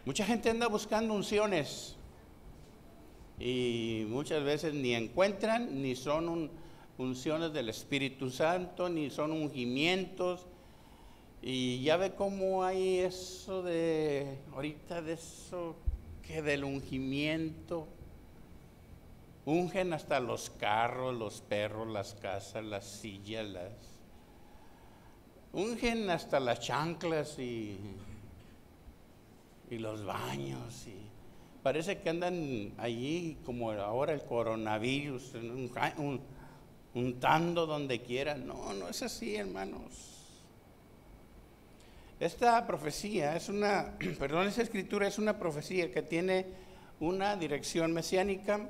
Mucha gente anda buscando unciones y muchas veces ni encuentran, ni son unciones del Espíritu Santo, ni son ungimientos. Y ya ve cómo hay eso de, ahorita de eso, que del ungimiento. Ungen hasta los carros, los perros, las casas, las sillas, ungen hasta las chanclas y los baños. Y parece que andan allí como ahora el coronavirus, untando donde quiera. No, no es así, hermanos. Esta profecía es una, esa escritura es una profecía que tiene una dirección mesiánica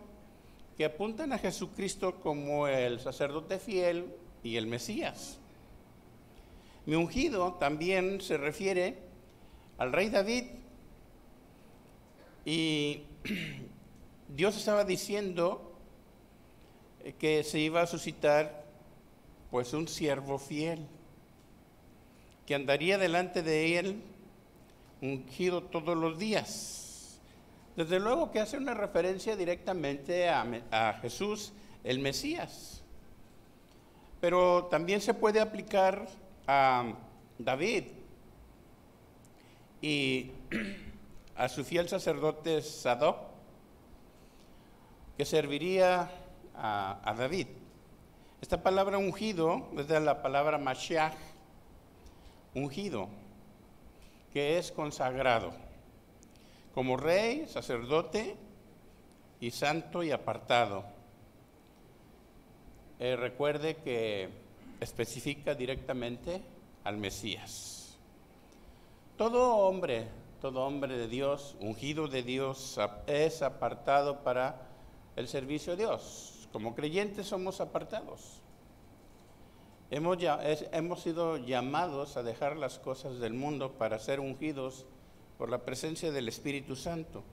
que apuntan a Jesucristo como el sacerdote fiel y el Mesías. Mi ungido también se refiere al rey David, y Dios estaba diciendo que se iba a suscitar pues un siervo fiel, que andaría delante de él ungido todos los días. Desde luego que hace una referencia directamente a Jesús, el Mesías. Pero también se puede aplicar a David y a su fiel sacerdote Sadoc, que serviría a David. Esta palabra ungido es de la palabra Mashiach, ungido, que es consagrado como rey, sacerdote y santo y apartado. Recuerde que especifica directamente al Mesías. Todo hombre de Dios, ungido de Dios, es apartado para el servicio de Dios. Como creyentes somos apartados. Hemos sido llamados a dejar las cosas del mundo para ser ungidos por la presencia del Espíritu Santo.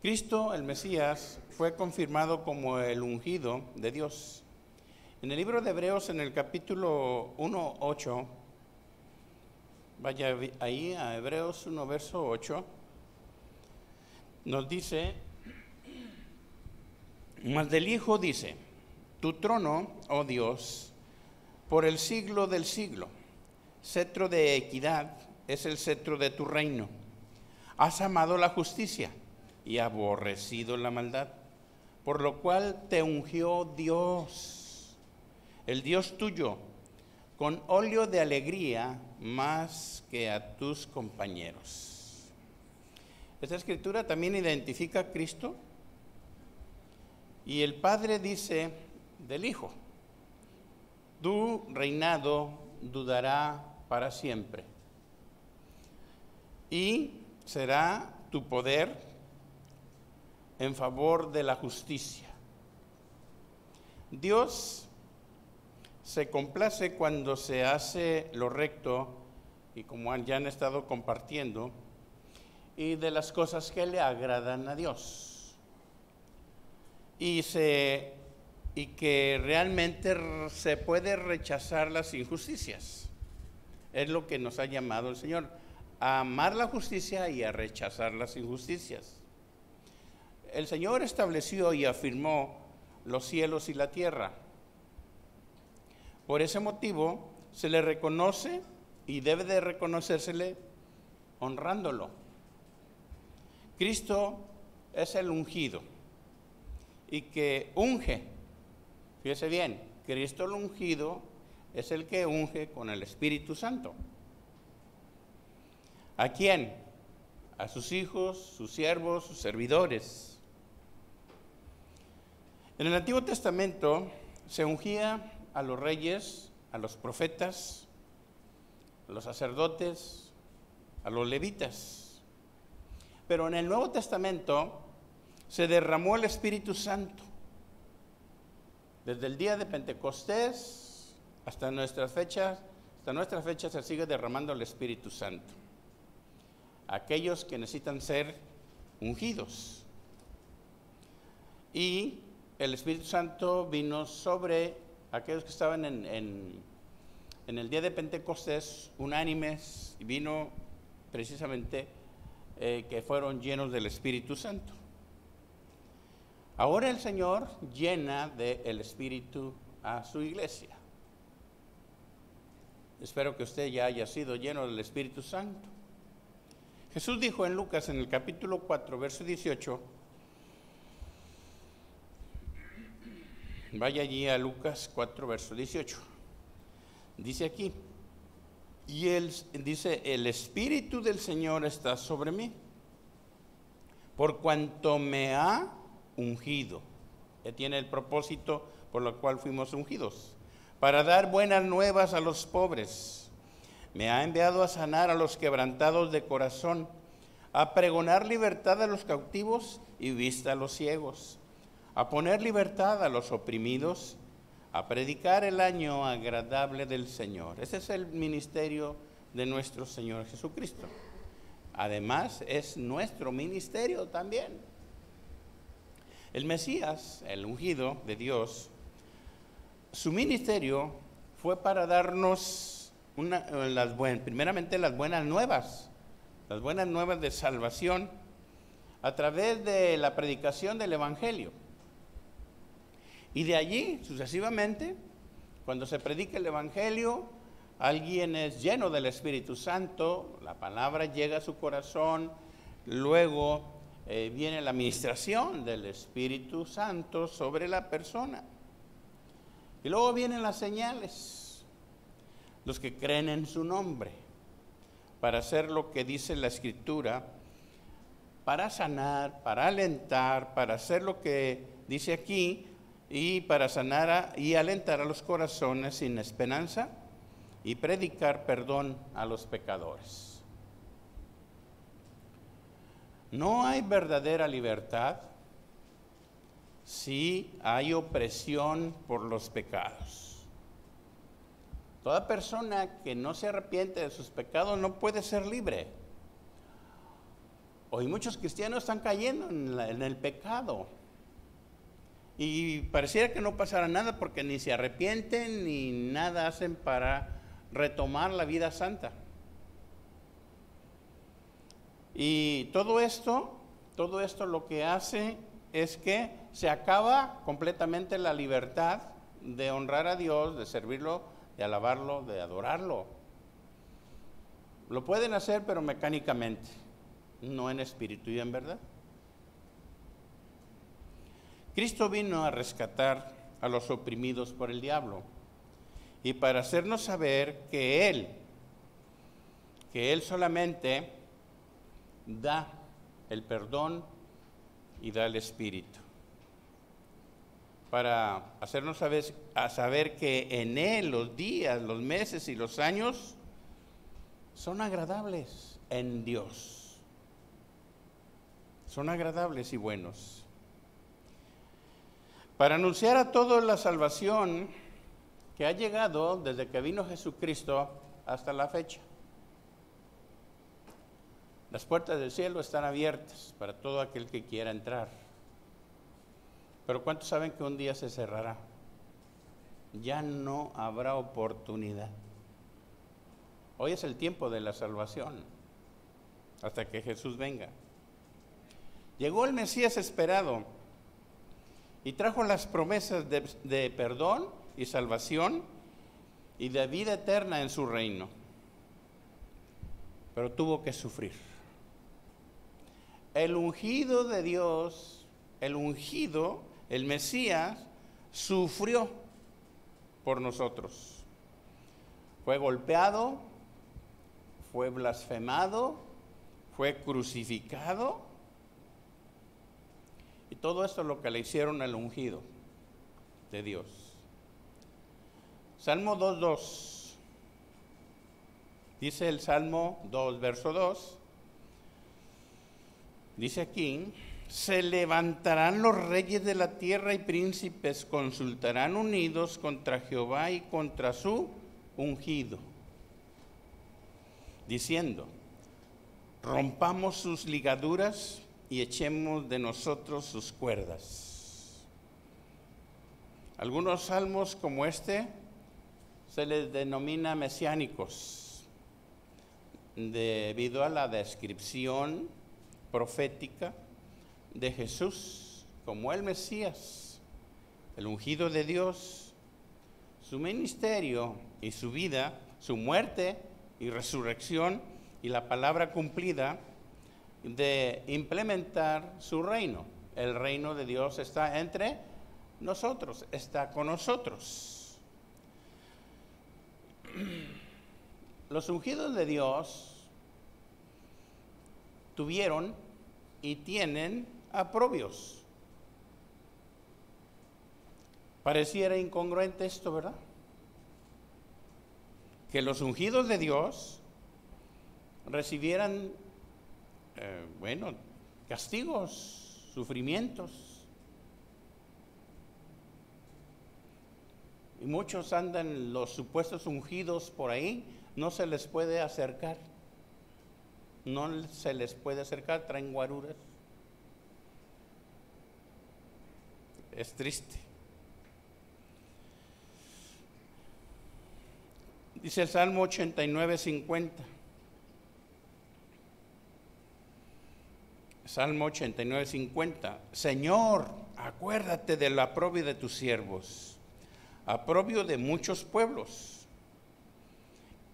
Cristo, el Mesías, fue confirmado como el ungido de Dios. En el libro de Hebreos, en el capítulo 1:8, vaya ahí a Hebreos 1, verso 8, nos dice: mas del Hijo dice, tu trono, oh Dios, por el siglo del siglo, cetro de equidad es el cetro de tu reino. Has amado la justicia y aborrecido la maldad, por lo cual te ungió Dios, el Dios tuyo, con óleo de alegría más que a tus compañeros. Esta escritura también identifica a Cristo, y el Padre dice del Hijo: tu reinado durará para siempre, y será tu poder en favor de la justicia. Dios se complace cuando se hace lo recto, y como ya han estado compartiendo, y de las cosas que le agradan a Dios, y que realmente se puede rechazar las injusticias. Es lo que nos ha llamado el Señor, a amar la justicia y a rechazar las injusticias. El Señor estableció y afirmó los cielos y la tierra. Por ese motivo se le reconoce y debe de reconocérsele honrándolo. Cristo es el ungido y que unge. Fíjese bien, Cristo el ungido es el que unge con el Espíritu Santo. ¿A quién? A sus hijos, sus siervos, sus servidores. En el Antiguo Testamento se ungía a los reyes, a los profetas, a los sacerdotes, a los levitas. Pero en el Nuevo Testamento se derramó el Espíritu Santo. Desde el día de Pentecostés hasta nuestra fecha se sigue derramando el Espíritu Santo. Aquellos que necesitan ser ungidos. Y el Espíritu Santo vino sobre aquellos que estaban en el día de Pentecostés unánimes, y vino precisamente que fueron llenos del Espíritu Santo. Ahora el Señor llena del Espíritu a su iglesia. Espero que usted ya haya sido lleno del Espíritu Santo. Jesús dijo en Lucas, en el capítulo 4, verso 18, vaya allí a Lucas 4, verso 18. Dice aquí, y él dice, el Espíritu del Señor está sobre mí, por cuanto me ha ungido. Que tiene el propósito por lo cual fuimos ungidos, para dar buenas nuevas a los pobres. Me ha enviado a sanar a los quebrantados de corazón, a pregonar libertad a los cautivos y vista a los ciegos, a poner libertad a los oprimidos, a predicar el año agradable del Señor. Ese es el ministerio de nuestro Señor Jesucristo. Además, es nuestro ministerio también. El Mesías, el ungido de Dios, su ministerio fue para darnos primeramente las buenas nuevas de salvación a través de la predicación del Evangelio. Y de allí, sucesivamente, cuando se predica el Evangelio, alguien es lleno del Espíritu Santo, la palabra llega a su corazón, luego viene la administración del Espíritu Santo sobre la persona. Y luego vienen las señales, los que creen en su nombre, para hacer lo que dice la Escritura, para sanar, para alentar, para hacer lo que dice aquí, y para sanar y alentar a los corazones sin esperanza y predicar perdón a los pecadores. No hay verdadera libertad si hay opresión por los pecados. Toda persona que no se arrepiente de sus pecados no puede ser libre. Hoy muchos cristianos están cayendo en el pecado. Y pareciera que no pasará nada porque ni se arrepienten ni nada hacen para retomar la vida santa. Y todo esto lo que hace es que se acaba completamente la libertad de honrar a Dios, de servirlo, de alabarlo, de adorarlo. Lo pueden hacer, pero mecánicamente, no en espíritu y en verdad. Cristo vino a rescatar a los oprimidos por el diablo y para hacernos saber que Él solamente da el perdón y da el Espíritu. Para hacernos saber que en Él los días, los meses y los años son agradables en Dios. Son agradables y buenos. Para anunciar a todos la salvación que ha llegado desde que vino Jesucristo hasta la fecha. Las puertas del cielo están abiertas para todo aquel que quiera entrar. Pero ¿cuántos saben que un día se cerrará? Ya no habrá oportunidad. Hoy es el tiempo de la salvación, hasta que Jesús venga. Llegó el Mesías esperado y trajo las promesas de perdón y salvación y de vida eterna en su reino. Pero tuvo que sufrir. El ungido de Dios, el Mesías, sufrió por nosotros. Fue golpeado, fue blasfemado, fue crucificado. Y todo esto es lo que le hicieron al ungido de Dios. Salmo 2:2. Dice el Salmo 2, verso 2. Dice aquí, se levantarán los reyes de la tierra y príncipes consultarán unidos contra Jehová y contra su ungido, diciendo, rompamos sus ligaduras y echemos de nosotros sus cuerdas. Algunos salmos como este se les denomina mesiánicos. debido a la descripción profética de Jesús como el Mesías, el ungido de Dios, su ministerio y su vida, su muerte y resurrección y la palabra cumplida de implementar su reino. El reino de Dios está entre nosotros, está con nosotros. Los ungidos de Dios tuvieron y tienen aprobios. Pareciera incongruente esto, ¿verdad? Que los ungidos de Dios recibieran, castigos, sufrimientos. Y muchos andan, los supuestos ungidos por ahí, no se les puede acercar. No se les puede acercar, traen guaruras. Es triste. Dice el Salmo 89:50. Salmo 89:50. Señor, acuérdate del aprobio de tus siervos, aprobio de muchos pueblos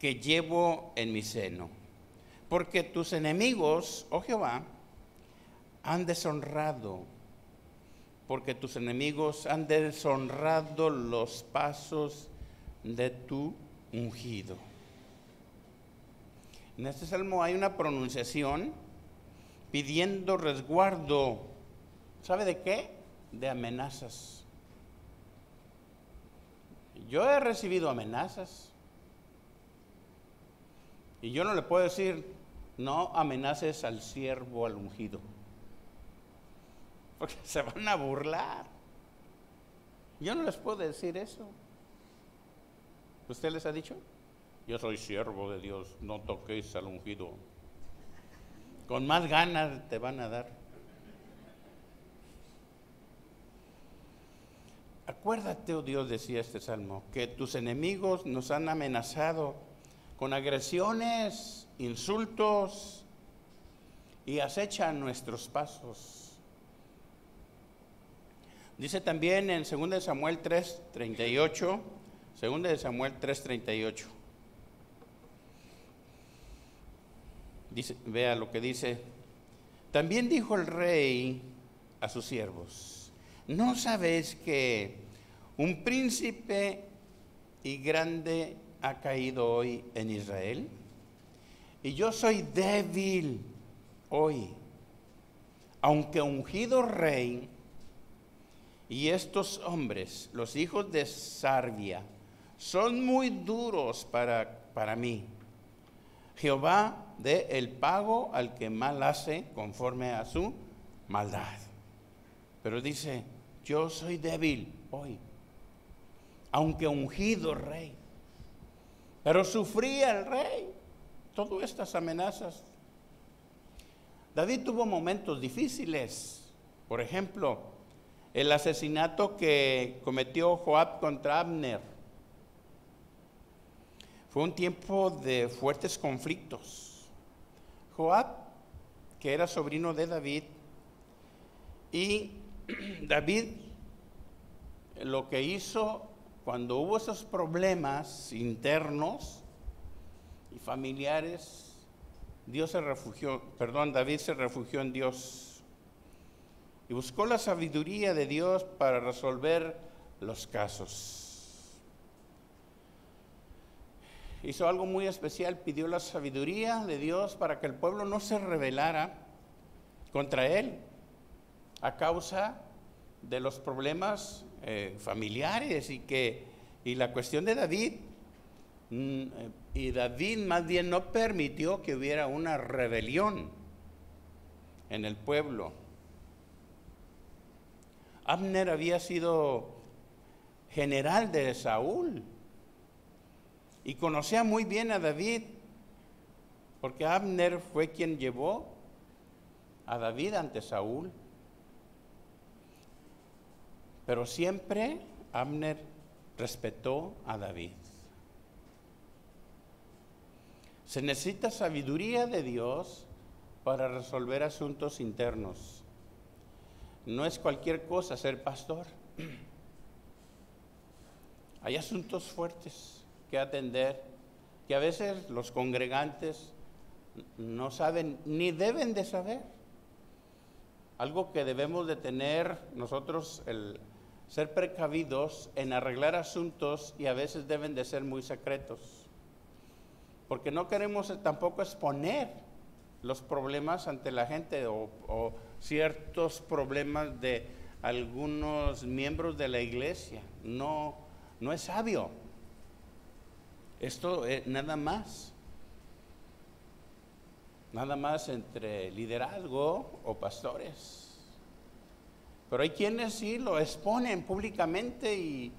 que llevo en mi seno. Porque tus enemigos, oh Jehová, han deshonrado, porque tus enemigos han deshonrado los pasos de tu ungido. En este salmo hay una pronunciación pidiendo resguardo. ¿Sabe de qué? De amenazas. Yo he recibido amenazas. Y yo no le puedo decir, no amenaces al siervo, al ungido, porque se van a burlar. Yo no les puedo decir eso. ¿Usted les ha dicho? Yo soy siervo de Dios, no toquéis al ungido. Con más ganas te van a dar. Acuérdate, oh Dios, decía este salmo, que tus enemigos nos han amenazado con agresiones, insultos y acechan nuestros pasos. Dice también en 2 Samuel 3:38, 2 Samuel 3:38. Dice, vea lo que dice. También dijo el rey a sus siervos: ¿no sabéis que un príncipe y grande ha caído hoy en Israel? Y yo soy débil hoy, aunque ungido rey, y estos hombres, los hijos de Sarvia, son muy duros para mí. Jehová dé el pago al que mal hace conforme a su maldad. Pero dice, yo soy débil hoy, aunque ungido rey. Pero sufría el rey todas estas amenazas. David tuvo momentos difíciles. Por ejemplo, el asesinato que cometió Joab contra Abner. Fue un tiempo de fuertes conflictos. Joab, que era sobrino de David, y David lo que hizo cuando hubo esos problemas internos y familiares, David se refugió en Dios y buscó la sabiduría de Dios para resolver los casos. Hizo algo muy especial, pidió la sabiduría de Dios para que el pueblo no se rebelara contra él a causa de los problemas familiares y la cuestión de David. Y David más bien no permitió que hubiera una rebelión en el pueblo. Abner había sido general de Saúl y conocía muy bien a David, porque Abner fue quien llevó a David ante Saúl. Pero siempre Abner respetó a David. Se necesita sabiduría de Dios para resolver asuntos internos. No es cualquier cosa ser pastor. Hay asuntos fuertes que atender, que a veces los congregantes no saben ni deben de saber. Algo que debemos de tener nosotros, el ser precavidos en arreglar asuntos, y a veces deben de ser muy secretos, porque no queremos tampoco exponer los problemas ante la gente o ciertos problemas de algunos miembros de la iglesia. No es sabio. Esto es nada más entre liderazgo o pastores. Pero hay quienes sí lo exponen públicamente y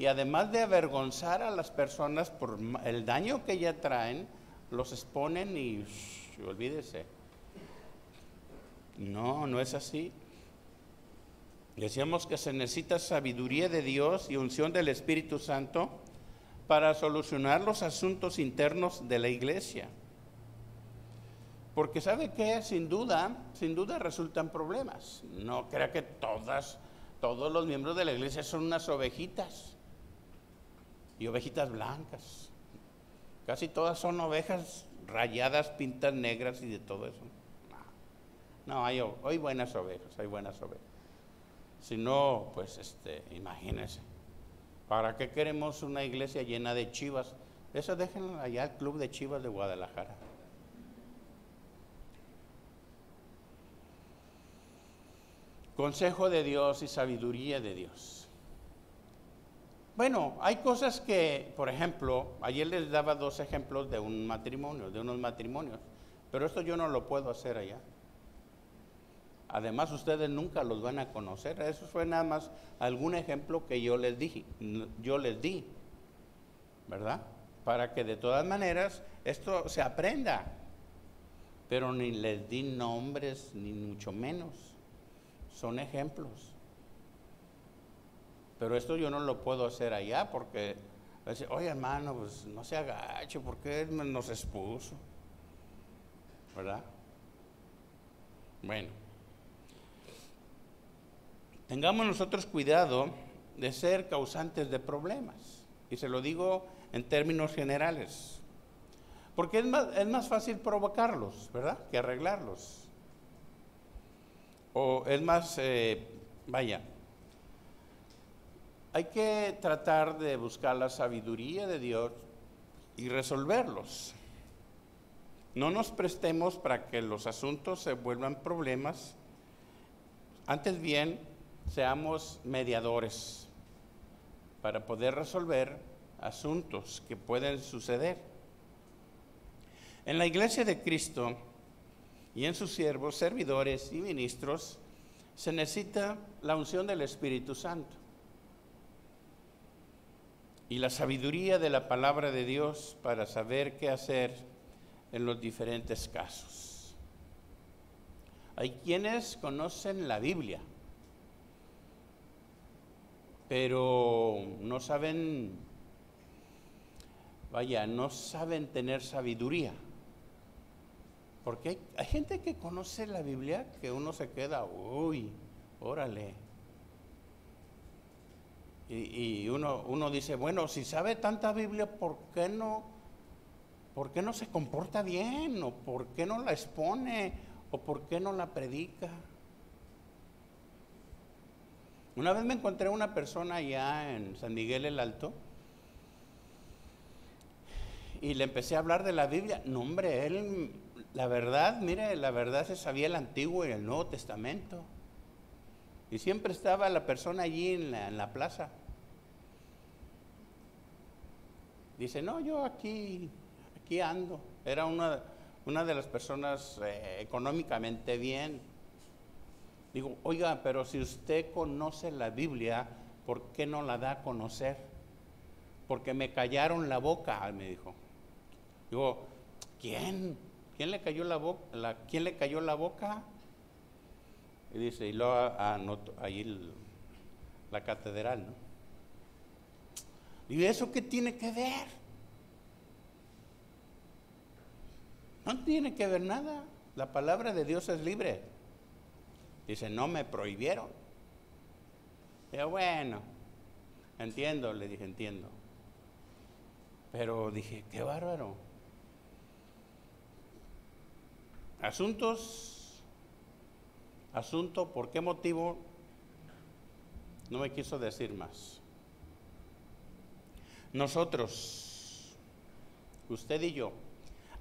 además de avergonzar a las personas por el daño que ya traen, los exponen y olvídese. No es así. Decíamos que se necesita sabiduría de Dios y unción del Espíritu Santo para solucionar los asuntos internos de la iglesia. Porque ¿sabe qué? Sin duda resultan problemas. No crea que todos los miembros de la iglesia son unas ovejitas y ovejitas blancas. Casi todas son ovejas rayadas, pintas negras y de todo eso. No, hay buenas ovejas, Si no, pues imagínense. ¿Para qué queremos una iglesia llena de chivas? Eso déjenlo allá al Club de Chivas de Guadalajara. Consejo de Dios y sabiduría de Dios. Bueno, hay cosas que, por ejemplo, ayer les daba 2 ejemplos de unos matrimonios, pero esto yo no lo puedo hacer allá. Además, ustedes nunca los van a conocer. Eso fue nada más algún ejemplo que yo les di, ¿verdad? Para que de todas maneras esto se aprenda. Pero ni les di nombres, ni mucho menos. Son ejemplos. Pero esto yo no lo puedo hacer allá porque, oye hermano, pues no se agache, porque él nos expuso, ¿verdad? Bueno, tengamos nosotros cuidado de ser causantes de problemas, y se lo digo en términos generales, porque es más fácil provocarlos, ¿verdad?, que arreglarlos. O es más, hay que tratar de buscar la sabiduría de Dios y resolverlos. No nos prestemos para que los asuntos se vuelvan problemas. Antes bien, seamos mediadores para poder resolver asuntos que pueden suceder. En la iglesia de Cristo y en sus siervos, servidores y ministros, se necesita la unción del Espíritu Santo y la sabiduría de la palabra de Dios para saber qué hacer en los diferentes casos. Hay quienes conocen la Biblia, pero no saben tener sabiduría. Porque hay gente que conoce la Biblia que uno se queda, órale. Y uno dice, bueno, si sabe tanta Biblia, ¿por qué no se comporta bien? ¿O por qué no la expone? ¿O por qué no la predica? Una vez me encontré una persona allá en San Miguel el Alto y le empecé a hablar de la Biblia. No, hombre, él, la verdad se sabía el Antiguo y el Nuevo Testamento. Y siempre estaba la persona allí en la plaza. Dice, no, yo aquí ando. Era una de las personas económicamente bien. Digo, oiga, pero si usted conoce la Biblia, ¿por qué no la da a conocer? Porque me callaron la boca, me dijo. Digo, ¿quién le cayó la boca? ¿Quién le cayó la boca? Y dice, y luego anotó ahí la catedral, ¿no? Digo, ¿eso qué tiene que ver? No tiene que ver nada. La palabra de Dios es libre. Dice, no me prohibieron. Digo, bueno, entiendo, le dije, entiendo. Pero dije, qué bárbaro. Asunto, ¿por qué motivo? No me quiso decir más. Nosotros, usted y yo,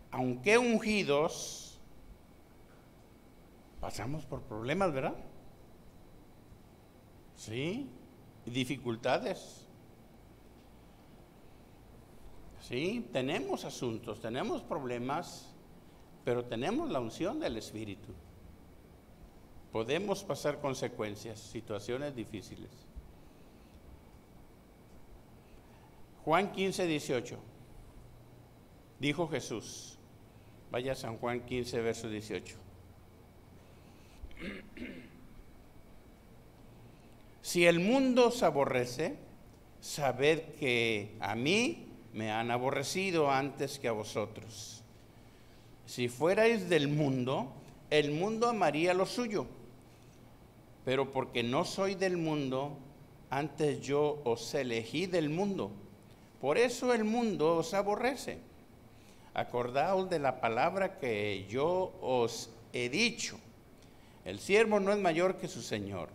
aunque ungidos, pasamos por problemas, ¿verdad? Sí, dificultades. Sí, tenemos asuntos, tenemos problemas, pero tenemos la unción del Espíritu. Podemos pasar consecuencias, situaciones difíciles. Juan 15, 18. Dijo Jesús. Vaya a San Juan 15, verso 18. Si el mundo os aborrece, sabed que a mí me han aborrecido antes que a vosotros. Si fuerais del mundo, el mundo amaría lo suyo. Pero porque no soy del mundo, antes yo os elegí del mundo. Por eso el mundo os aborrece. Acordaos de la palabra que yo os he dicho. El siervo no es mayor que su Señor.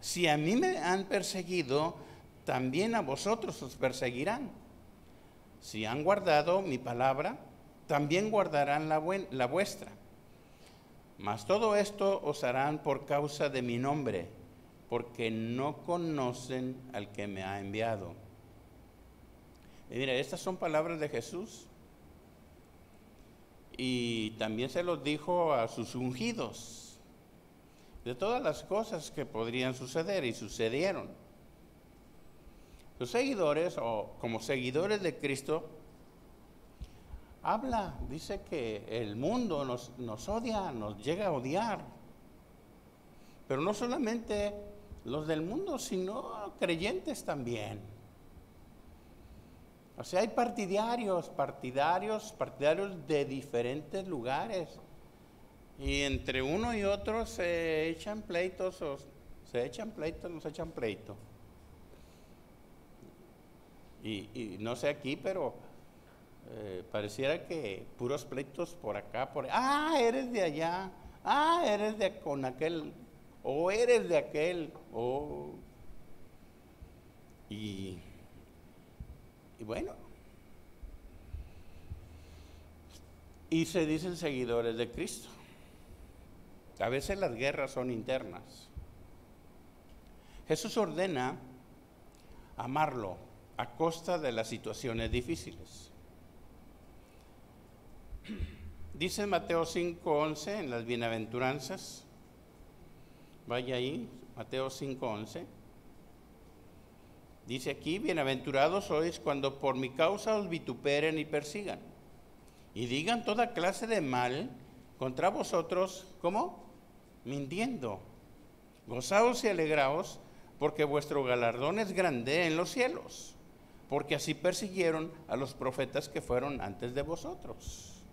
Si a mí me han perseguido, también a vosotros os perseguirán. Si han guardado mi palabra, también guardarán la vuestra. Mas todo esto os harán por causa de mi nombre, porque no conocen al que me ha enviado. Y mira, estas son palabras de Jesús. Y también se los dijo a sus ungidos, de todas las cosas que podrían suceder y sucedieron. Los seguidores, o como seguidores de Cristo, dice que el mundo nos odia, nos llega a odiar. Pero no solamente los del mundo, sino creyentes también. O sea, hay partidarios de diferentes lugares. Y entre uno y otro se echan pleitos, nos echan pleito. Y no sé aquí, pero pareciera que puros pleitos por acá, por allá. Ah, eres de allá. Ah, eres de con aquel. O eres de aquel. Y bueno. Y se dicen seguidores de Cristo. A veces las guerras son internas. Jesús ordena amarlo a costa de las situaciones difíciles. Dice Mateo 5:11 en las bienaventuranzas. Vaya ahí, Mateo 5:11. Dice aquí, bienaventurados sois cuando por mi causa os vituperen y persigan, y digan toda clase de mal contra vosotros, ¿cómo? Mintiendo. Gozaos y alegraos, porque vuestro galardón es grande en los cielos, porque así persiguieron a los profetas que fueron antes de vosotros.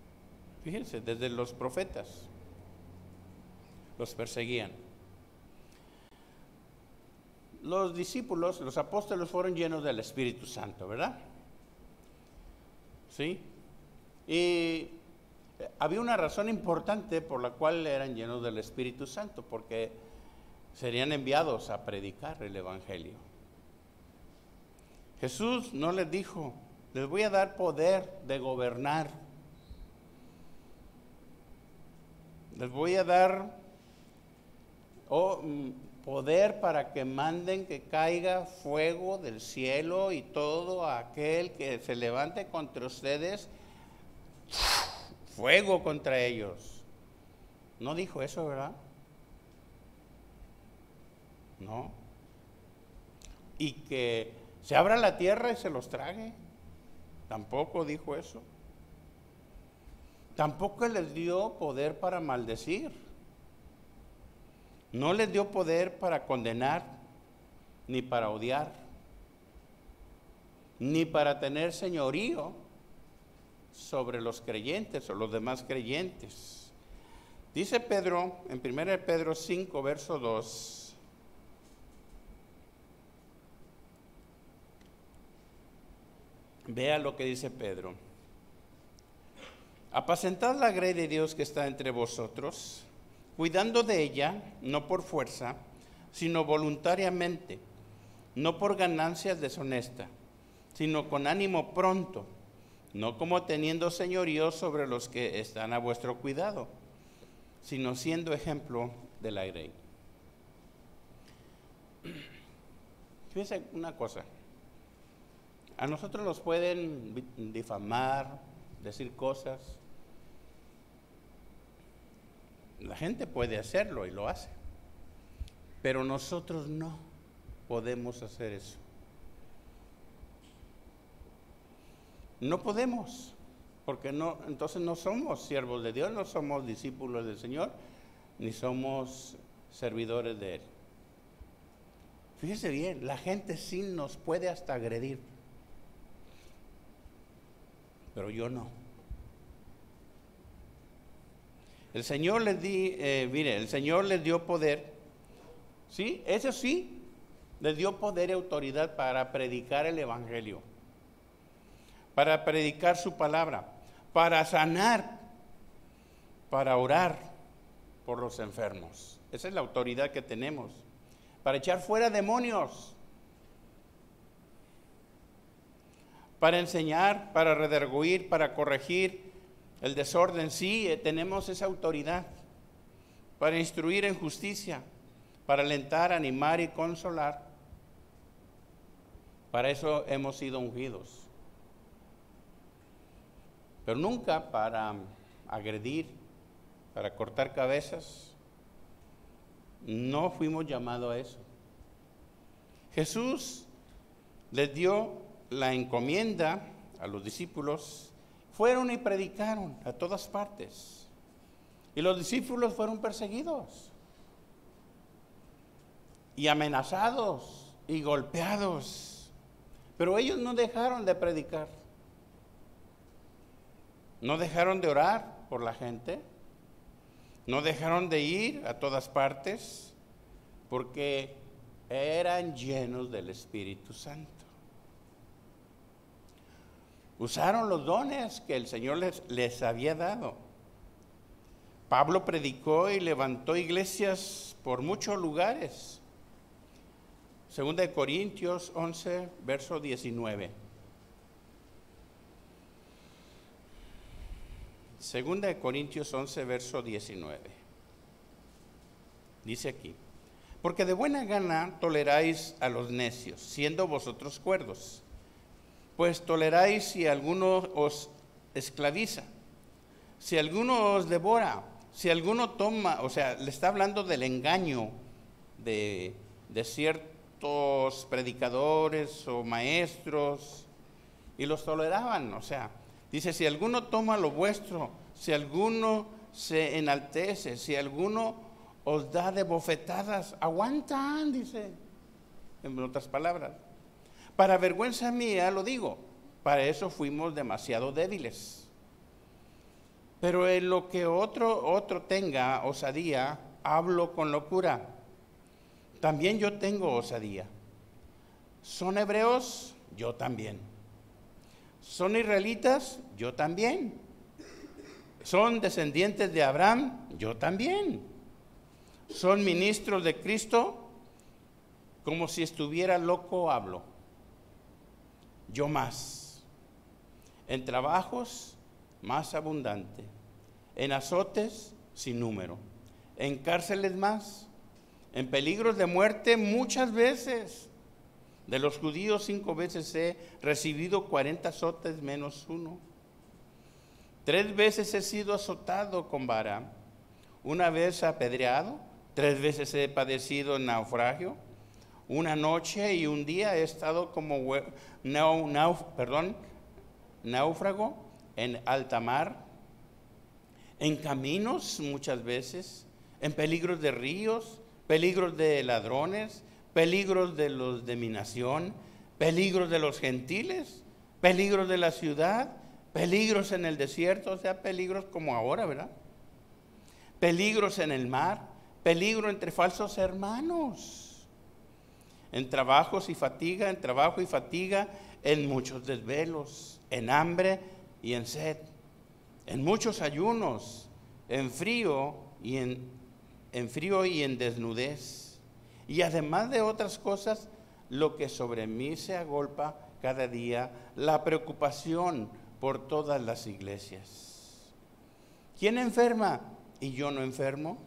Fíjense, desde los profetas los perseguían. Los discípulos, los apóstoles fueron llenos del Espíritu Santo, ¿verdad? ¿Sí? Y había una razón importante por la cual eran llenos del Espíritu Santo, porque serían enviados a predicar el Evangelio. Jesús no les dijo, les voy a dar poder de gobernar. Les voy a dar poder para que manden que caiga fuego del cielo y todo aquel que se levante contra ustedes, fuego contra ellos. No dijo eso, ¿verdad? No. Y que se abra la tierra y se los trague. Tampoco dijo eso. Tampoco les dio poder para maldecir. No les dio poder para condenar, ni para odiar, ni para tener señorío sobre los creyentes o los demás creyentes. Dice Pedro, en 1 Pedro 5, verso 2, vea lo que dice Pedro. Apacentad la grey de Dios que está entre vosotros, cuidando de ella, no por fuerza, sino voluntariamente, no por ganancias deshonestas, sino con ánimo pronto, no como teniendo señorío sobre los que están a vuestro cuidado, sino siendo ejemplo de la grey. Fíjense una cosa, a nosotros nos pueden difamar, decir cosas. La gente puede hacerlo y lo hace, pero nosotros no podemos hacer eso. No podemos, porque no, entonces no somos siervos de Dios, no somos discípulos del Señor, ni somos servidores de Él. Fíjese bien, la gente sí nos puede hasta agredir, pero yo no. El Señor el Señor les dio poder, sí, eso sí, les dio poder y autoridad para predicar el Evangelio, para predicar su palabra, para sanar, para orar por los enfermos. Esa es la autoridad que tenemos, para echar fuera demonios, para enseñar, para redarguir, para corregir el desorden. Sí, tenemos esa autoridad para instruir en justicia, para alentar, animar y consolar. Para eso hemos sido ungidos, pero nunca para agredir, para cortar cabezas. No fuimos llamados a eso. Jesús les dio la encomienda a los discípulos. Fueron y predicaron a todas partes. Y los discípulos fueron perseguidos y amenazados y golpeados. Pero ellos no dejaron de predicar. No dejaron de orar por la gente. No dejaron de ir a todas partes, porque eran llenos del Espíritu Santo. Usaron los dones que el Señor les había dado. Pablo predicó y levantó iglesias por muchos lugares. 2 Corintios 11, verso 19. 2 Corintios 11, verso 19. Dice aquí: porque de buena gana toleráis a los necios, siendo vosotros cuerdos. Pues toleráis si alguno os esclaviza, si alguno os devora, si alguno toma, o sea, le está hablando del engaño de ciertos predicadores o maestros, y los toleraban. O sea, dice, si alguno toma lo vuestro, si alguno se enaltece, si alguno os da de bofetadas, aguantan, dice, en otras palabras. Para vergüenza mía lo digo, para eso fuimos demasiado débiles. Pero en lo que otro tenga osadía, hablo con locura. También yo tengo osadía. ¿Son hebreos? Yo también. ¿Son israelitas? Yo también. ¿Son descendientes de Abraham? Yo también. ¿Son ministros de Cristo? Como si estuviera loco hablo. Yo más. En trabajos más abundante, en azotes sin número, en cárceles más, en peligros de muerte muchas veces. De los judíos 5 veces he recibido 40 azotes menos 1. 3 veces he sido azotado con vara, 1 vez apedreado, 3 veces he padecido naufragio, 1 noche y 1 día he estado como náufrago en alta mar, en caminos muchas veces, en peligros de ríos, peligros de ladrones, peligros de los de mi nación, peligros de los gentiles, peligros de la ciudad, peligros en el desierto, o sea, peligros como ahora, ¿verdad? Peligros en el mar, peligro entre falsos hermanos, en trabajo y fatiga, en muchos desvelos, en hambre y en sed, en muchos ayunos, en frío y en desnudez. Y además de otras cosas, lo que sobre mí se agolpa cada día, la preocupación por todas las iglesias. ¿Quién enferma y yo no enfermo?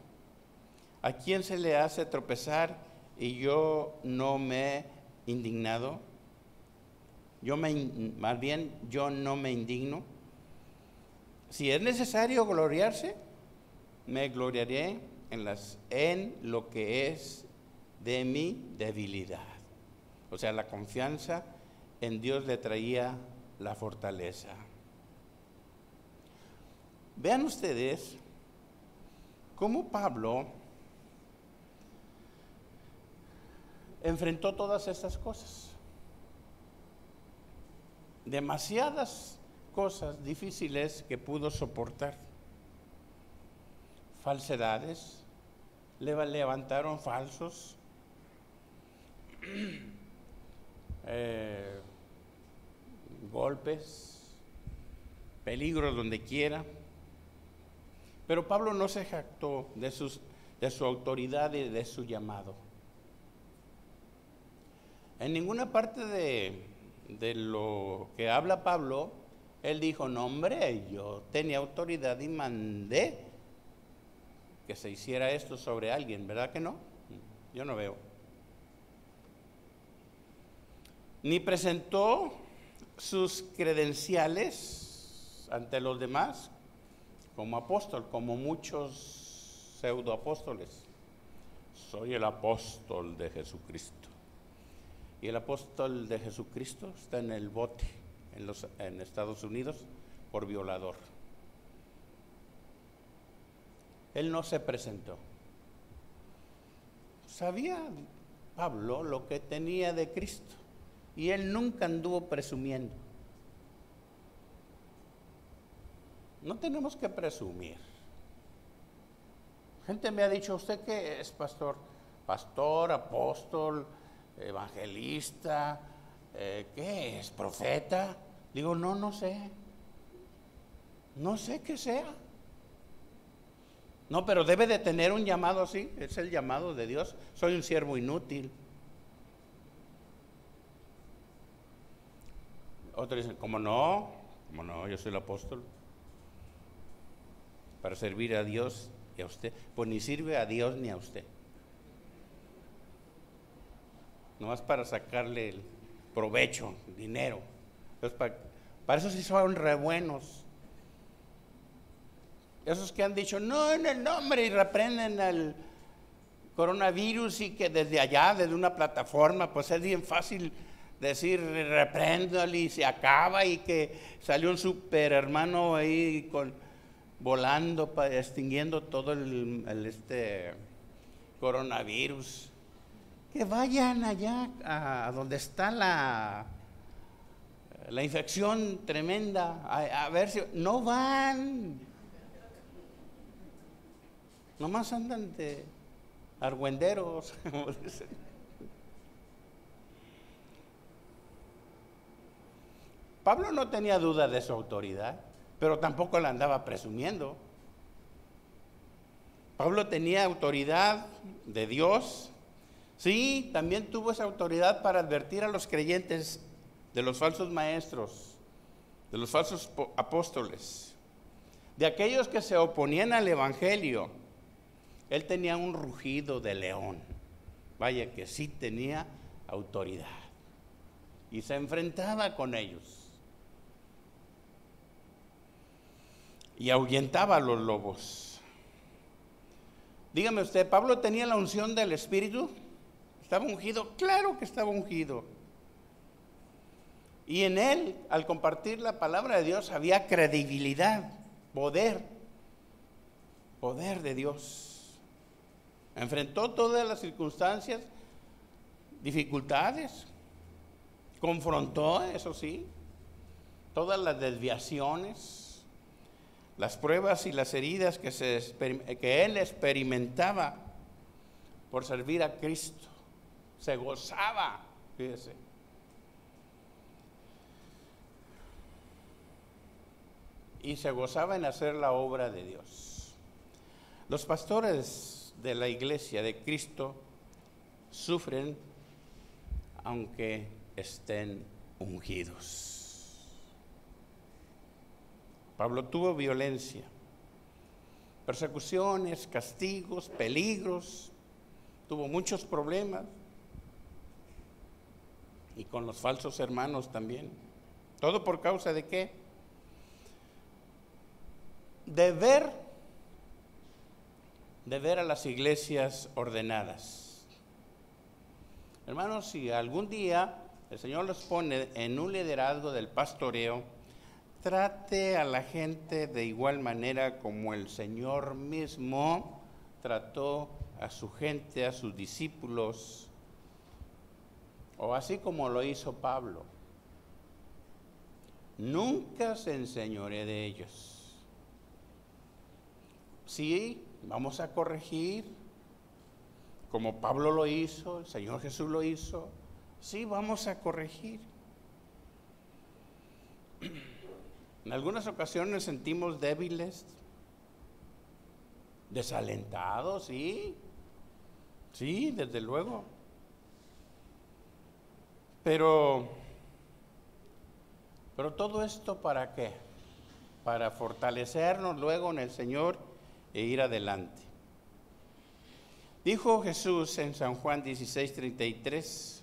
¿A quién se le hace tropezar y yo no me he indignado? Más bien, yo no me indigno. Si es necesario gloriarse, me gloriaré en lo que es de mi debilidad. O sea, la confianza en Dios le traía la fortaleza. Vean ustedes cómo Pablo enfrentó todas estas cosas. Demasiadas cosas difíciles que pudo soportar. Falsedades, le levantaron falsos, golpes, peligros donde quiera. Pero Pablo no se jactó de su autoridad y de su llamado. En ninguna parte de lo que habla Pablo, él dijo, no hombre, yo tenía autoridad y mandé que se hiciera esto sobre alguien, ¿verdad que no? Yo no veo. Ni presentó sus credenciales ante los demás como apóstol, como muchos pseudoapóstoles. Soy el apóstol de Jesucristo. Y el apóstol de Jesucristo está en el bote en Estados Unidos por violador. Él no se presentó. Sabía Pablo lo que tenía de Cristo y él nunca anduvo presumiendo. No tenemos que presumir. Gente me ha dicho, ¿usted qué es, pastor? Pastor, apóstol, evangelista, ¿qué es? ¿Profeta? Digo, no sé. No sé qué sea. No, pero debe de tener un llamado así. Es el llamado de Dios. Soy un siervo inútil. Otros dicen, ¿cómo no? Yo soy el apóstol. Para servir a Dios y a usted. Pues ni sirve a Dios ni a usted. Nomás para sacarle el provecho, dinero. Entonces, para eso sí son re buenos. Esos que han dicho, no en el nombre, y reprenden al coronavirus, y que desde allá, desde una plataforma, pues es bien fácil decir, repréndale y se acaba, y que salió un super hermano ahí volando, extinguiendo todo el coronavirus. Que vayan allá a donde está la infección tremenda, a ver si no van. Nomás andan de argüenderos, como dicen. Pablo no tenía duda de su autoridad, pero tampoco la andaba presumiendo. Pablo tenía autoridad de Dios. Sí, también tuvo esa autoridad para advertir a los creyentes de los falsos maestros, de los falsos apóstoles, de aquellos que se oponían al evangelio. Él tenía un rugido de león. Vaya que sí tenía autoridad. Y se enfrentaba con ellos. Y ahuyentaba a los lobos. Dígame usted, ¿Pablo tenía la unción del Espíritu? ¿Estaba ungido? Claro que estaba ungido. Y en él, al compartir la palabra de Dios, había credibilidad, poder de Dios. Enfrentó todas las circunstancias, dificultades, confrontó, eso sí, todas las desviaciones, las pruebas y las heridas que él experimentaba por servir a Cristo. Se gozaba, fíjese. Y se gozaba en hacer la obra de Dios. Los pastores de la iglesia de Cristo sufren aunque estén ungidos. Pablo tuvo violencia, persecuciones, castigos, peligros, tuvo muchos problemas, y con los falsos hermanos también. ¿Todo por causa de qué? De ver a las iglesias ordenadas. Hermanos, si algún día el Señor los pone en un liderazgo del pastoreo, trate a la gente de igual manera como el Señor mismo trató a su gente, a sus discípulos, o así como lo hizo Pablo. Nunca se enseñoree de ellos. Sí, vamos a corregir, como Pablo lo hizo, el Señor Jesús lo hizo. Sí, vamos a corregir. En algunas ocasiones nos sentimos débiles, desalentados, sí, desde luego. Pero todo esto, ¿para qué? Para fortalecernos luego en el Señor e ir adelante. Dijo Jesús en San Juan 16:33,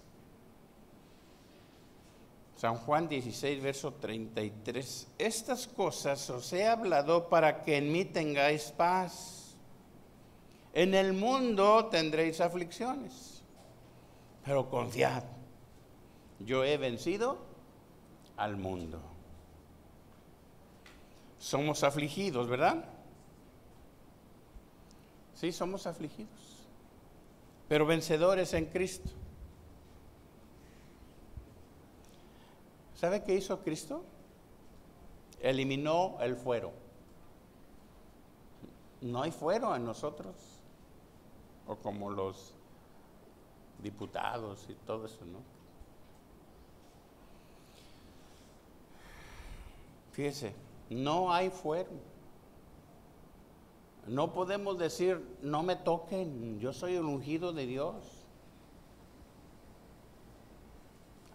San Juan 16, verso 33, estas cosas os he hablado para que en mí tengáis paz. En el mundo tendréis aflicciones, pero confiad, yo he vencido al mundo. Somos afligidos, ¿verdad? Sí, somos afligidos, pero vencedores en Cristo. ¿Sabe qué hizo Cristo? Eliminó el fuero. No hay fuero en nosotros, o como los diputados y todo eso, ¿no? Fíjese, no hay fuero. No podemos decir, no me toquen, yo soy el ungido de Dios.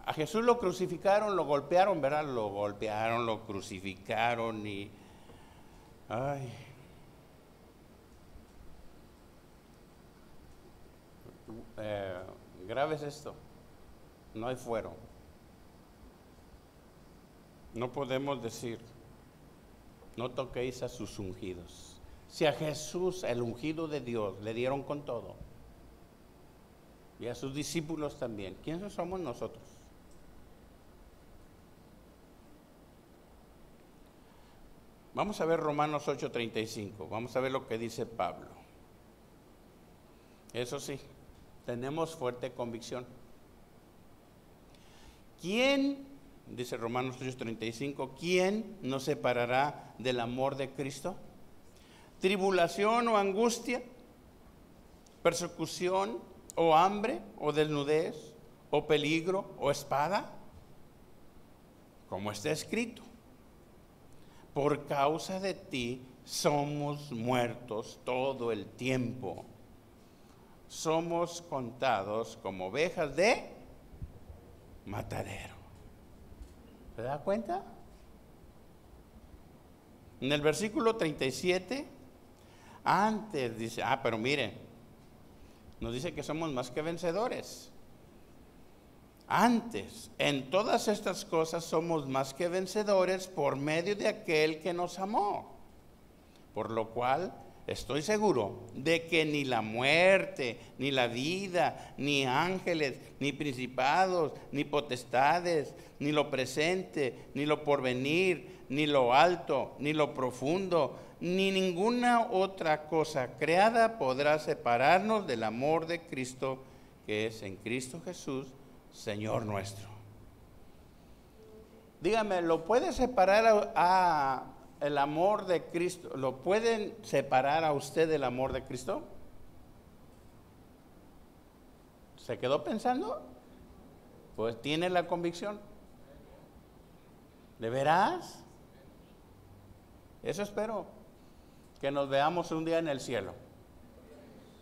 A Jesús lo crucificaron, lo golpearon, ¿verdad? Lo golpearon, lo crucificaron y... ay. Grave es esto, no hay fuero. No podemos decir, no toquéis a sus ungidos. Si a Jesús, el ungido de Dios, le dieron con todo, y a sus discípulos también, ¿quiénes somos nosotros? Vamos a ver Romanos 8:35, vamos a ver lo que dice Pablo. Eso sí, tenemos fuerte convicción. ¿Quién, dice Romanos 8:35, quién nos separará del amor de Cristo? ¿Tribulación o angustia? ¿Persecución o hambre o desnudez o peligro o espada? Como está escrito, por causa de ti somos muertos todo el tiempo. Somos contados como ovejas de matadero. ¿Se da cuenta? En el versículo 37, antes dice, pero miren, nos dice que somos más que vencedores. Antes, en todas estas cosas somos más que vencedores por medio de aquel que nos amó. Por lo cual estoy seguro de que ni la muerte, ni la vida, ni ángeles, ni principados, ni potestades, ni lo presente, ni lo porvenir, ni lo alto, ni lo profundo, ni ninguna otra cosa creada podrá separarnos del amor de Cristo, que es en Cristo Jesús, Señor nuestro. Dígame, ¿lo puede separar a el amor de Cristo? ¿Lo pueden separar a usted del amor de Cristo? ¿Se quedó pensando? Pues tiene la convicción. ¿De veras? Eso espero, que nos veamos un día en el cielo.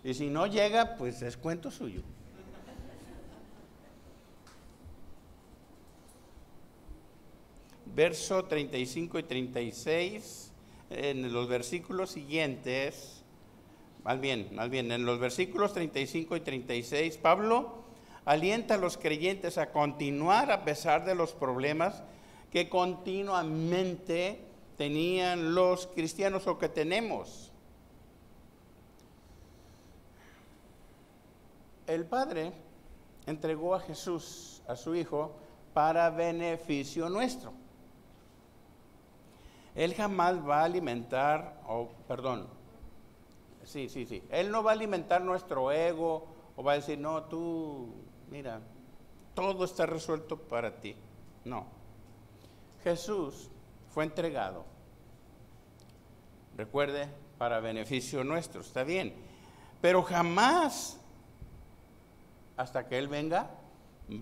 Y si no llega, pues es cuento suyo. Verso 35 y 36, en los versículos siguientes, más bien, en los versículos 35 y 36, Pablo alienta a los creyentes a continuar a pesar de los problemas que continuamente tenían los cristianos o que tenemos. El Padre entregó a Jesús, a su Hijo, para beneficio nuestro. Él jamás va a alimentar, Él no va a alimentar nuestro ego o va a decir, no, tú, mira, todo está resuelto para ti. No. Jesús fue entregado, recuerde, para beneficio nuestro, está bien, pero jamás, hasta que Él venga,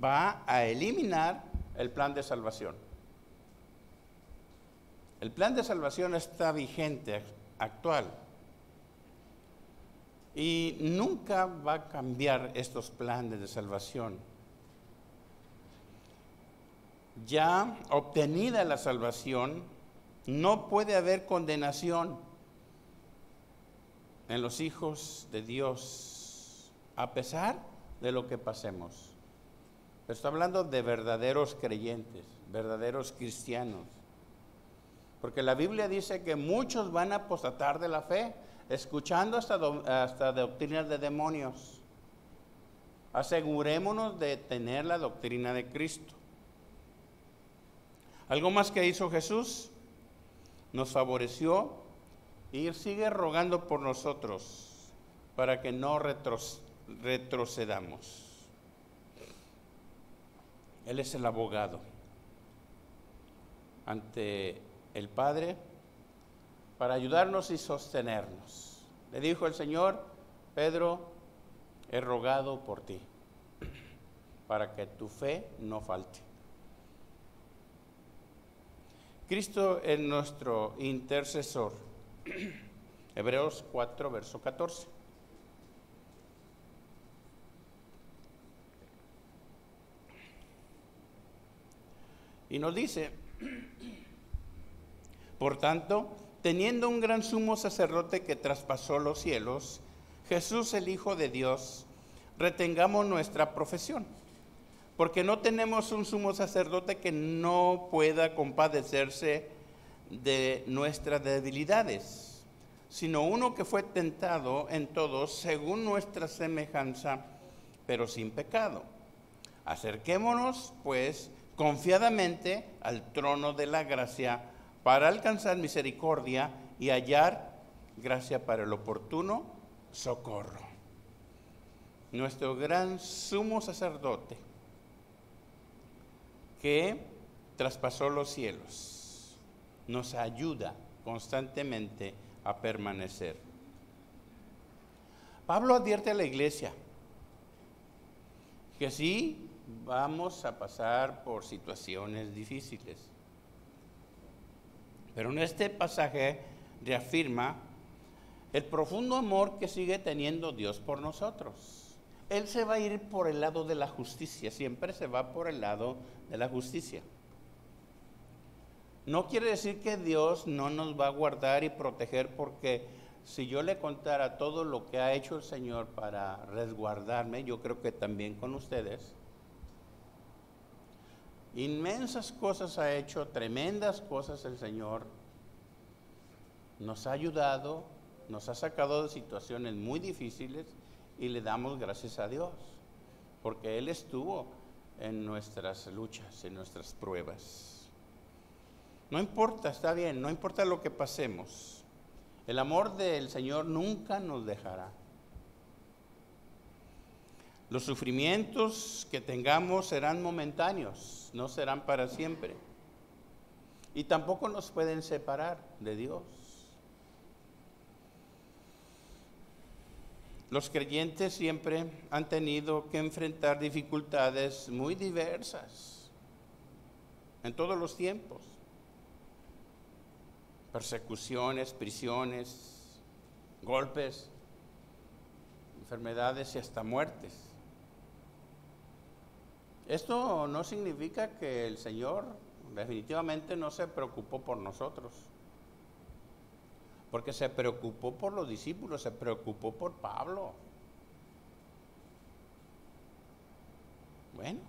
va a eliminar el plan de salvación. El plan de salvación está vigente, actual, y nunca va a cambiar estos planes de salvación. Ya obtenida la salvación, no puede haber condenación en los hijos de Dios, a pesar de lo que pasemos. Estoy hablando de verdaderos creyentes, verdaderos cristianos. Porque la Biblia dice que muchos van a apostatar de la fe, escuchando hasta doctrinas de demonios. Asegurémonos de tener la doctrina de Cristo. Algo más que hizo Jesús, nos favoreció y sigue rogando por nosotros para que no retrocedamos. Él es el abogado ante el Padre para ayudarnos y sostenernos. Le dijo el Señor, Pedro, he rogado por ti para que tu fe no falte. Cristo es nuestro intercesor. Hebreos 4, verso 14. Y nos dice, por tanto, teniendo un gran sumo sacerdote que traspasó los cielos, Jesús el Hijo de Dios, retengamos nuestra profesión, porque no tenemos un sumo sacerdote que no pueda compadecerse de nuestras debilidades, sino uno que fue tentado en todo según nuestra semejanza, pero sin pecado. Acerquémonos, pues, confiadamente al trono de la gracia para alcanzar misericordia y hallar gracia para el oportuno socorro. Nuestro gran sumo sacerdote que traspasó los cielos nos ayuda constantemente a permanecer. Pablo advierte a la iglesia que sí vamos a pasar por situaciones difíciles, pero en este pasaje reafirma el profundo amor que sigue teniendo Dios por nosotros. Él se va a ir por el lado de la justicia, siempre se va por el lado de la justicia. No quiere decir que Dios no nos va a guardar y proteger, porque si yo le contara todo lo que ha hecho el Señor para resguardarme, yo creo que también con ustedes, inmensas cosas ha hecho, tremendas cosas el Señor, nos ha ayudado, nos ha sacado de situaciones muy difíciles y le damos gracias a Dios, porque Él estuvo en nuestras luchas, en nuestras pruebas. No importa, está bien, no importa lo que pasemos, el amor del Señor nunca nos dejará. Los sufrimientos que tengamos serán momentáneos, no serán para siempre. y tampoco nos pueden separar de Dios. Los creyentes siempre han tenido que enfrentar dificultades muy diversas en todos los tiempos. Persecuciones, prisiones, golpes, enfermedades y hasta muertes. Esto no significa que el Señor definitivamente no se preocupó por nosotros, porque se preocupó por los discípulos, se preocupó por Pablo. Bueno,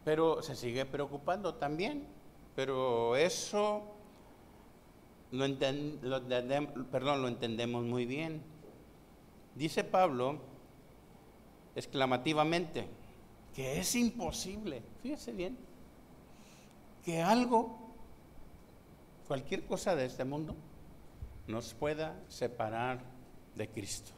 pero se sigue preocupando también, pero eso lo entendemos muy bien. Dice Pablo exclamativamente que es imposible, fíjese bien, que algo, cualquier cosa de este mundo, nos pueda separar de Cristo.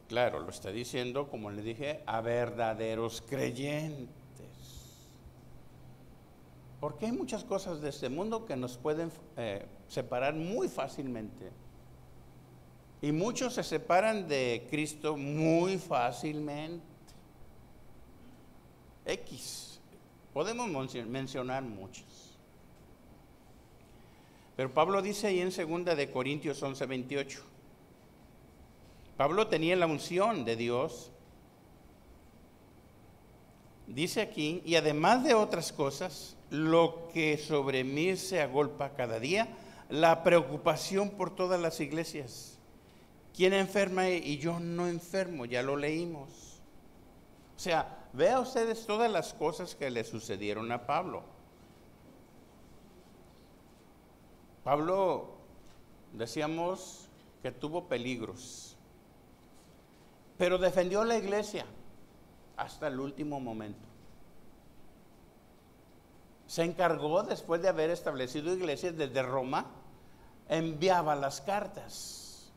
Claro, lo está diciendo, como le dije, a verdaderos creyentes. Porque hay muchas cosas de este mundo que nos pueden separar muy fácilmente. Y muchos se separan de Cristo muy fácilmente. Podemos mencionar muchos. Pero Pablo dice ahí en 2 de Corintios 11:28. Pablo tenía la unción de Dios. Dice aquí, y además de otras cosas, lo que sobre mí se agolpa cada día, la preocupación por todas las iglesias. ¿Quién enferma y yo no enfermo? Ya lo leímos. O sea, vea ustedes todas las cosas que le sucedieron a Pablo. Pablo, decíamos que tuvo peligros, pero defendió la iglesia hasta el último momento. Se encargó, después de haber establecido iglesias desde Roma, enviaba las cartas.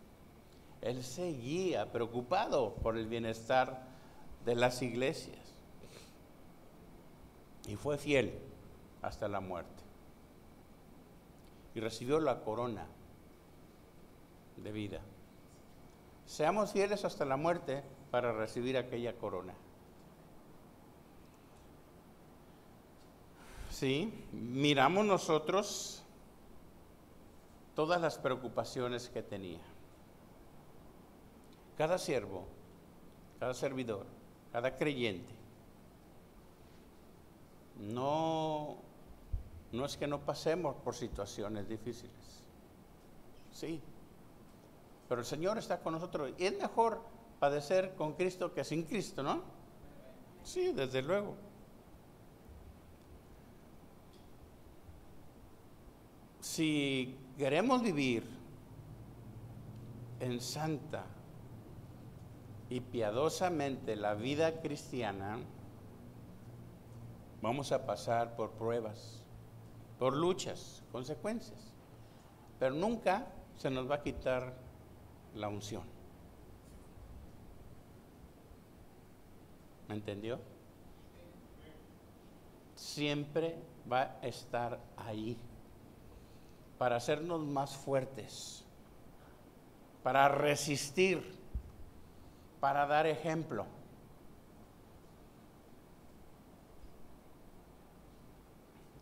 Él seguía preocupado por el bienestar de las iglesias y fue fiel hasta la muerte y recibió la corona de vida. Seamos fieles hasta la muerte para recibir aquella corona. Sí, miramos nosotros todas las preocupaciones que tenía. Cada siervo, cada servidor, cada creyente, no es que no pasemos por situaciones difíciles. Sí, pero el Señor está con nosotros y es mejor padecer con Cristo que sin Cristo, ¿no? Sí, desde luego. Si queremos vivir en santa y piadosamente la vida cristiana, vamos a pasar por pruebas, por luchas, consecuencias, pero nunca se nos va a quitar la unción. ¿Me entendió? Siempre va a estar ahí para hacernos más fuertes, para resistir, para dar ejemplo.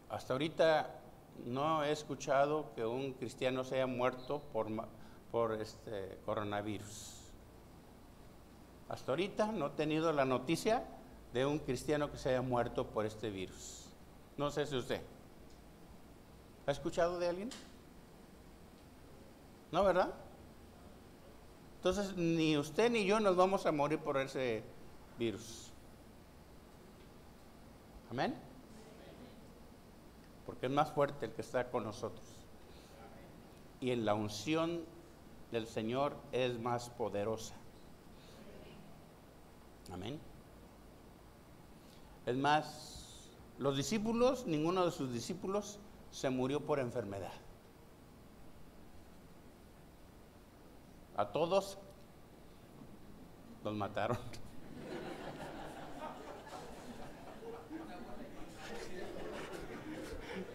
Hasta ahorita no he escuchado que un cristiano se haya muerto por coronavirus. Hasta ahorita no he tenido la noticia de un cristiano que se haya muerto por este virus. No sé si usted ¿ha escuchado de alguien? ¿No, verdad? Entonces, ni usted ni yo nos vamos a morir por ese virus. ¿Amén? Porque es más fuerte el que está con nosotros. Y en la unción del Señor es más poderosa. Amén. Es más, los discípulos, ninguno de sus discípulos se murió por enfermedad. A todos los mataron.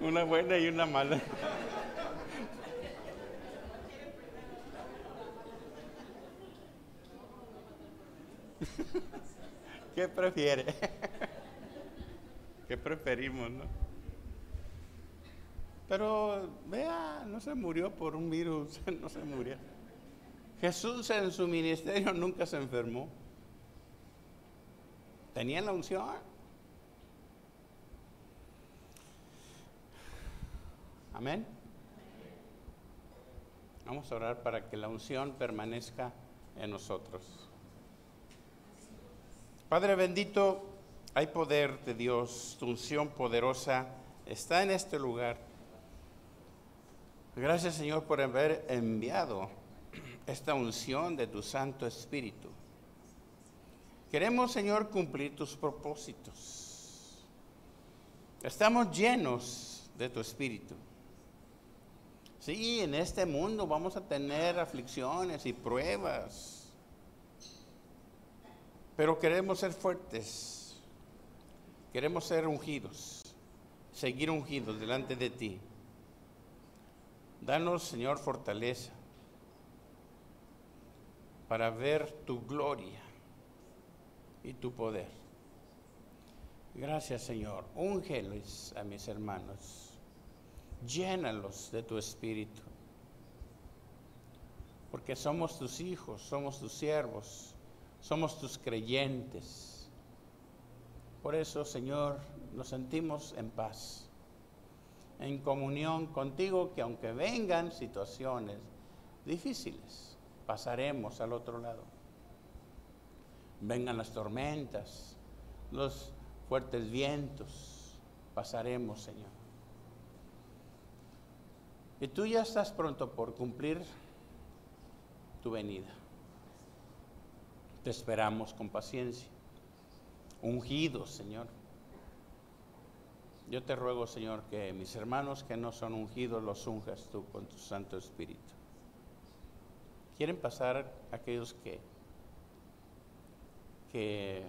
Una buena y una mala. ¿Qué prefiere? ¿Qué preferimos, no? Pero vea, no se murió por un virus, no se murió. Jesús en su ministerio nunca se enfermó. Tenía la unción. Amén. Vamos a orar para que la unción permanezca en nosotros. Padre bendito, hay poder de Dios, tu unción poderosa está en este lugar. Gracias, Señor, por haber enviado esta unción de tu Santo Espíritu. Queremos, Señor, cumplir tus propósitos. Estamos llenos de tu Espíritu. Sí, en este mundo vamos a tener aflicciones y pruebas, pero queremos ser fuertes, queremos ser ungidos, seguir ungidos delante de ti. Danos, Señor, fortaleza para ver tu gloria y tu poder. Gracias, Señor. Úngelos a mis hermanos. Llénalos de tu Espíritu. Porque somos tus hijos, somos tus siervos, somos tus creyentes. Por eso, Señor, nos sentimos en paz, en comunión contigo, que aunque vengan situaciones difíciles, pasaremos al otro lado. Vengan las tormentas, los fuertes vientos, pasaremos, Señor. Y tú ya estás pronto por cumplir tu venida. Te esperamos con paciencia, ungidos, Señor. Yo te ruego, Señor, que mis hermanos que no son ungidos los unjas tú con tu Santo Espíritu. ¿Quieren pasar aquellos que